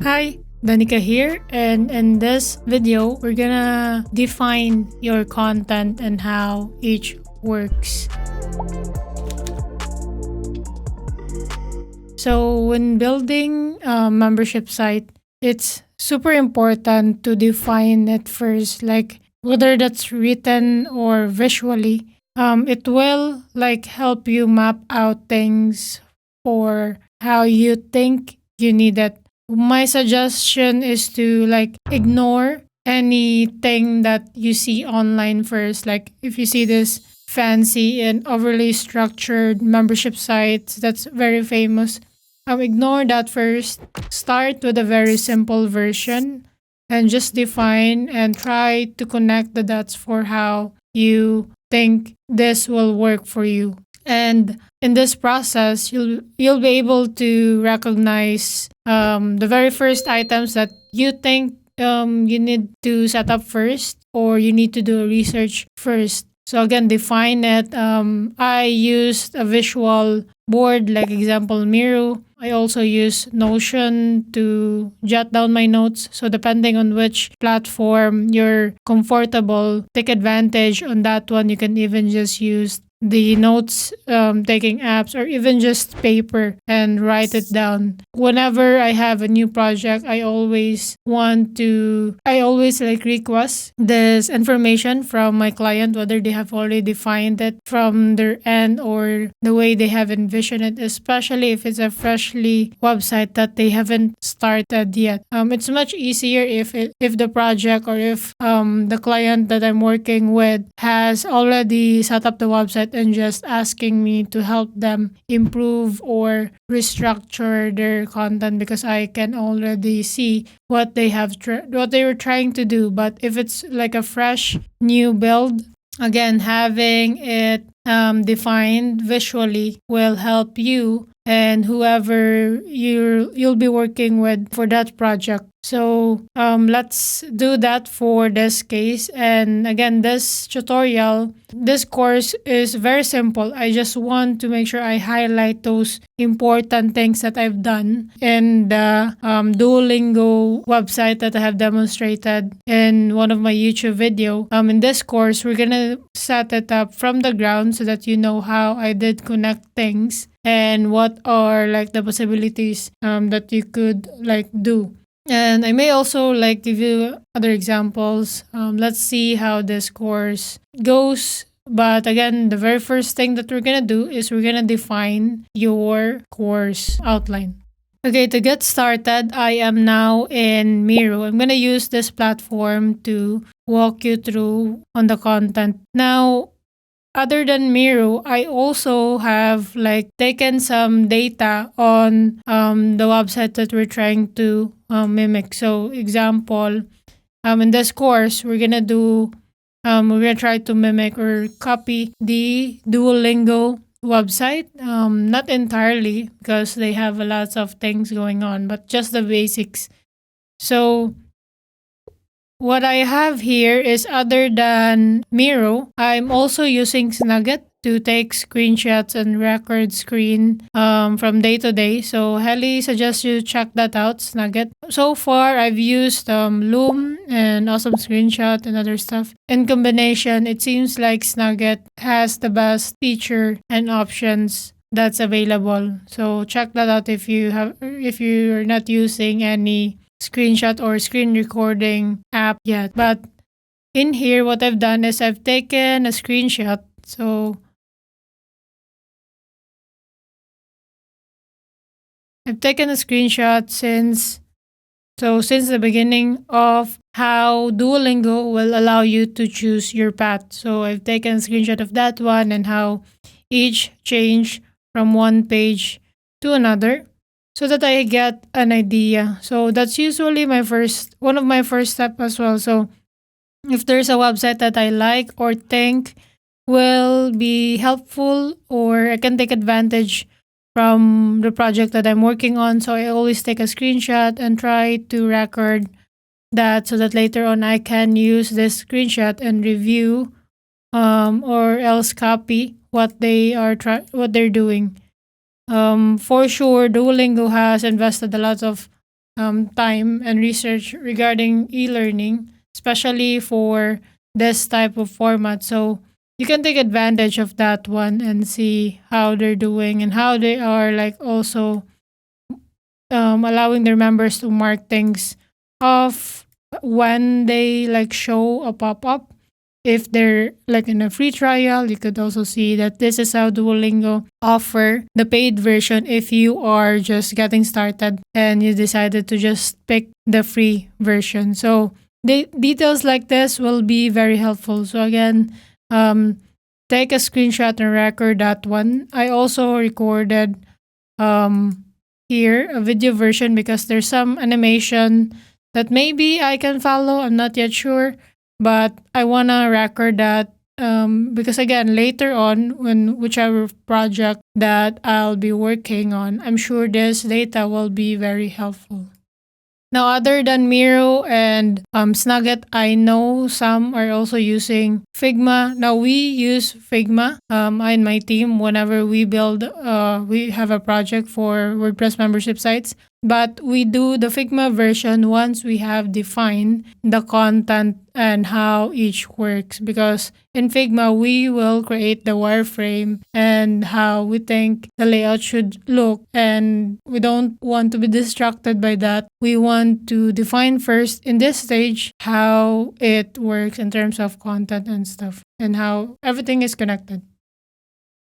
Hi, Danica here, and in this video, we're gonna define your content and how each works. So, when building a membership site, it's super important to define it first, like whether that's written or visually. It will help you map out things for how you think you need it. My suggestion is to ignore anything that you see online first. Like if you see this fancy and overly structured membership sites that's very famous, ignore that first. Start with a very simple version and just define and try to connect the dots for how you think this will work for you. And in this process, you'll be able to recognize the very first items that you think you need to set up first, or you need to do a research first. So again, define it. I used a visual board, like example Miro. I also use Notion to jot down my notes. So depending on which platform you're comfortable, take advantage on that one. You can even just use the notes taking apps or even just paper and write it down. Whenever I have a new project, I always request this information from my client, whether they have already defined it from their end or the way they have envisioned it, especially if it's a freshly website that they haven't started yet. It's much easier if the project or if the client that I'm working with has already set up the website and just asking me to help them improve or restructure their content, because I can already see what what they were trying to do. But if it's like a fresh new build, again, having it defined visually will help you and whoever you'll be working with for that project. So let's do that for this case. And again, this course is very simple. I just want to make sure I highlight those important things that I've done in the Duolingo website that I have demonstrated in one of my YouTube video. In this course, we're gonna set it up from the ground so that you know how I did connect things and what are the possibilities that you could do. And I may also give you other examples. Let's see how this course goes. But again, the very first thing that we're gonna do is we're gonna define your course outline. Okay, to get started, I am now in Miro. I'm gonna use this platform to walk you through on the content. Now, other than Miro, I also have taken some data on the website that we're trying to mimic. So, example, in this course, we're gonna try to mimic or copy the Duolingo website. Not entirely, because they have a lot of things going on, but just the basics. So what I have here is, other than Miro, I'm also using Snagit to take screenshots and record screen from day to day. So highly suggest you check that out, Snagit. So far, I've used Loom and Awesome Screenshot and other stuff. In combination, it seems like Snagit has the best feature and options that's available. So check that out if you're not using any screenshot or screen recording app yet. But in here, what I've done is I've taken a screenshot. So I've taken a screenshot since the beginning of how Duolingo will allow you to choose your path. So I've taken a screenshot of that one and how each change from one page to another, so that I get an idea. So that's usually one of my first step as well. So if there's a website that I like or think will be helpful, or I can take advantage from the project that I'm working on, so I always take a screenshot and try to record that so that later on I can use this screenshot and review or else copy what they're doing. For sure, Duolingo has invested a lot of time and research regarding e-learning, especially for this type of format. So you can take advantage of that one and see how they're doing and how they are like also allowing their members to mark things off when they like show a pop-up. If they're like in a free trial, you could also see that this is how Duolingo offer the paid version if you are just getting started and you decided to just pick the free version. So the details like this will be very helpful. So again, take a screenshot and record that one. I also recorded um here a video version because there's some animation that maybe I can follow. I'm not yet sure, but I wanna record that because again later on when whichever project that I'll be working on, I'm sure this data will be very helpful. Now, other than Miro and Snagit, I know some are also using Figma. Now, we use Figma. I and my team, whenever we build, we have a project for WordPress membership sites. But we do the Figma version once we have defined the content and how each works. Because in Figma, we will create the wireframe and how we think the layout should look. And we don't want to be distracted by that. We want to define first in this stage how it works in terms of content and stuff and how everything is connected.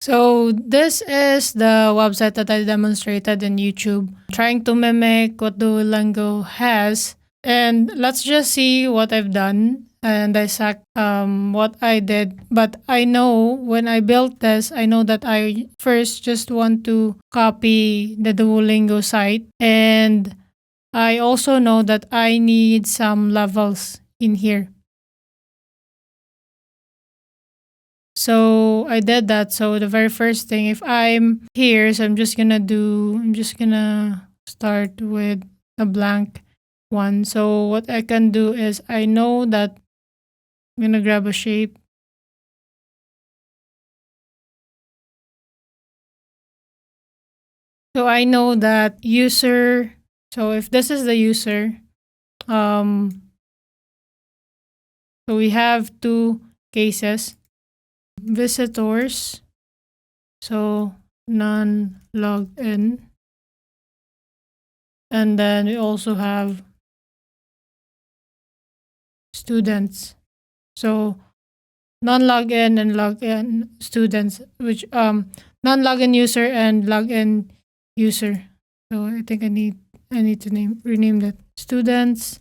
So this is the website that I demonstrated in YouTube, trying to mimic what Duolingo has. And let's just see what I've done and dissect what I did. But I know when I built this, I know that I first just want to copy the Duolingo site. And I also know that I need some levels in here. So I did that. So the very first thing, if I'm here, so I'm just gonna start with a blank one. So what I can do is I know that I'm gonna grab a shape. So I know that user, so if this is the user, so we have two cases. Visitors, so non logged in, and then we also have students, so non login and login students, which non login user and login user. So I think I need to rename that students.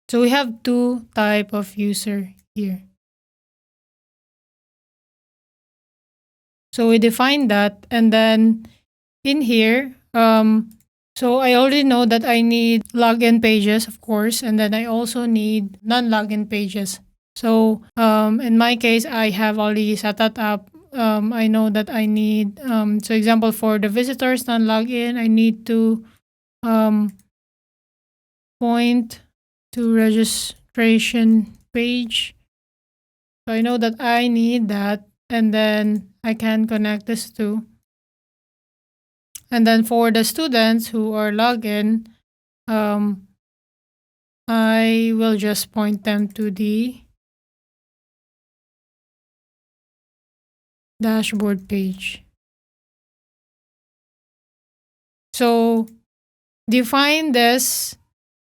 So we have two type of user here. So we define that, and then in here, so I already know that I need login pages, of course, and then I also need non-login pages. So in my case, I have already set that up. I know that I need, so example for the visitors non-login, I need to point to registration page. So I know that I need that, and then I can connect this to. And then for the students who are login, I will just point them to the dashboard page. So define this.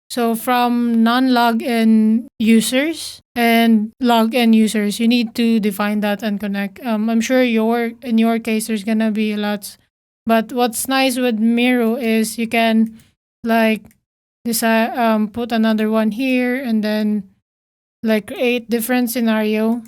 So from non-login users and login users, you need to define that and connect. I'm sure in your case there's gonna be lots, but what's nice with Miro is you can like decide put another one here and then like create different scenario.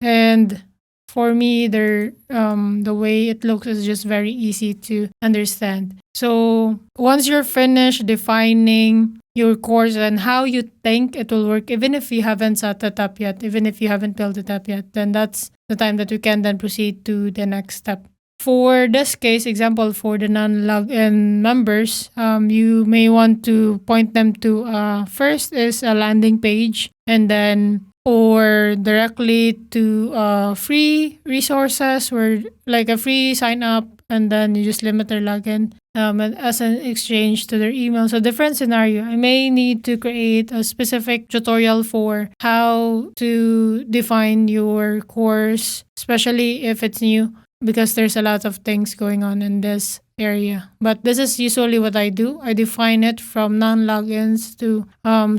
And for me, the way it looks is just very easy to understand. So once you're finished defining your course and how you think it will work, even if you haven't set it up yet, even if you haven't built it up yet, then that's the time that you can then proceed to the next step. For this case, example for the non-login members, you may want to point them to first is a landing page, and then or directly to free resources where like a free sign up and then you just limit their login and as an exchange to their email. So different scenario. I may need to create a specific tutorial for how to define your course, especially if it's new, because there's a lot of things going on in this area. But this is usually what I do. I define it from non-logins to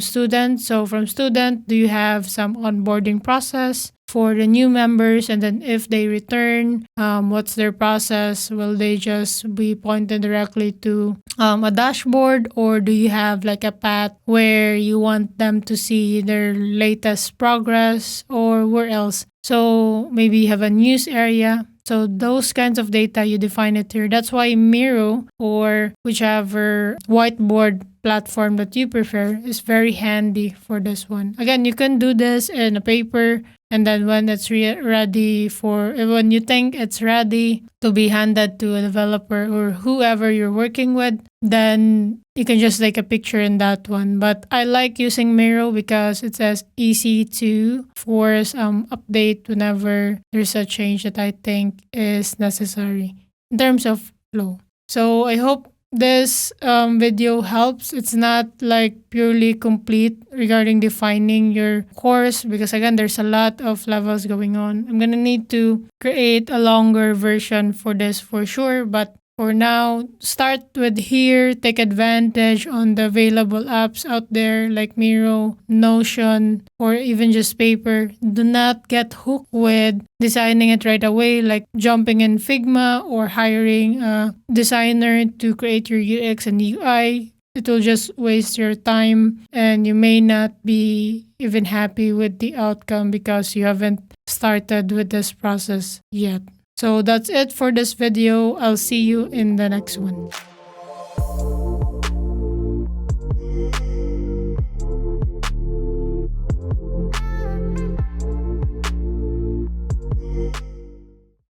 students. So from student, do you have some onboarding process for the new members? And then if they return, what's their process? Will they just be pointed directly to a dashboard, or do you have like a path where you want them to see their latest progress, or where else? So maybe you have a news area. So those kinds of data, you define it here. That's why Miro or whichever whiteboard platform that you prefer is very handy for this one. Again, you can do this in a paper, and then when it's ready for, when you think it's ready to be handed to a developer or whoever you're working with, then you can just take a picture in that one. But I like using Miro because it says easy to force update whenever there's a change that I think is necessary in terms of flow. So I hope this video helps. It's not like purely complete regarding defining your course because again, there's a lot of levels going on. I'm gonna need to create a longer version for this for sure, but for now, start with here, take advantage on the available apps out there like Miro, Notion, or even just paper. Do not get hooked with designing it right away, like jumping in Figma or hiring a designer to create your UX and UI. It will just waste your time and you may not be even happy with the outcome because you haven't started with this process yet. So that's it for this video. I'll see you in the next one.